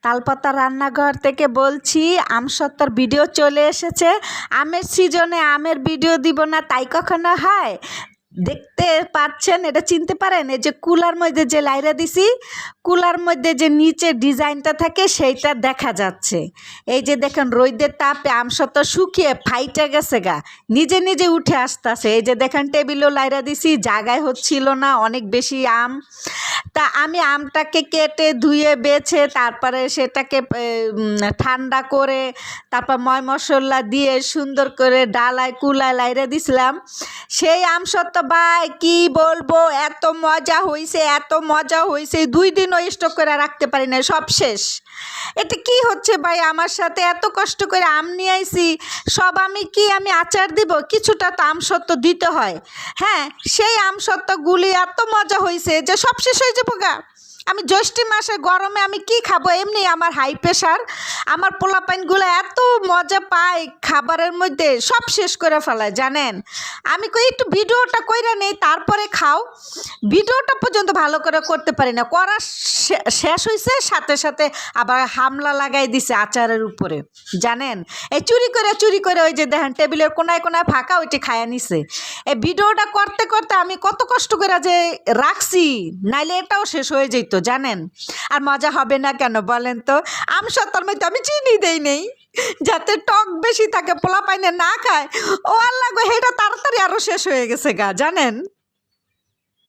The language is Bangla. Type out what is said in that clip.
তালপাতা রান্নাঘর থেকে বলছি। আমসত্ত্বর ভিডিও চলে এসেছে। আমের সিজনে আমের ভিডিও দিব না তাই কখনো হয়? দেখতে পাচ্ছেন, এটা চিনতে পারেন? এই যে কুলার মধ্যে যে লাইরা দিছি, কুলার মধ্যে যে নিচে ডিজাইনটা থাকে সেইটা দেখা যাচ্ছে। এই যে দেখেন রোদের তাপে আমসত্ত্ব শুকিয়ে ফাইটা গেছে গা, নিজে নিজে উঠে আসতেছে। এই যে দেখেন টেবিলও লাইরা দিছি, জায়গায় হচ্ছিল না, অনেক বেশি আম। তা আমি আমটাকে কেটে ধুয়ে বেছে তারপরে সেটাকে ঠান্ডা করে তারপর ময় মশলা দিয়ে সুন্দর করে ডালায় কুলায় লাইরা দিছিলাম। সেই আমসত্ত্ব ভাই কি বলবো, এত মজা হয়েছে, এত মজা হয়েছে, 2 দিনও স্টক করে রাখতে পারি না, সব শেষ। এটা কি হচ্ছে ভাই আমার সাথে? এত কষ্ট করে আম নিয়ে আইছি, সব আমি আচার দিব? কিছুটা তো আমসত্ত্ব দিতে হয়। হ্যাঁ, সেই আমসত্ত্বগুলি এত মজা হয়েছে যে সব শেষ হয়ে যাবো গা। আমি জ্যৈষ্ঠী মাসে গরমে আমি কি খাবো? এমনি আমার হাই প্রেশার, আমার পোলাপাইনগুলো এত মজা পায় খাবারের মধ্যে, সব শেষ করে ফেলায় জানেন। আমি কই একটু ভিডিওটা কইরা নেই তারপরে খাও। ভিডিওটা পর্যন্ত ভালো করে করতে পারি না, করা শেষ হয়েছে সাথে সাথে আবার হামলা লাগাই দিছে আচারের উপরে জানেন। এই চুরি করে ওই যে দেখেন টেবিলের কোনায় কোনায় ফাঁকা, ওইটি খায়া নিছে। এই ভিডিওটা করতে করতে আমি কত কষ্ট করে যে রাখছি, নাইলে এটাও শেষ হয়ে যেত জানেন। আর মজা হবে না কেন বলেন তো? আমসত্ত্বর মধ্যে আমি চিনি দেই নেই যাতে টক বেশি থাকে, পোলাপাইনে না খায়। ও আল্লাহ গো, এটা তাড়াতাড়ি আরও শেষ হয়ে গেছে গা জানেন।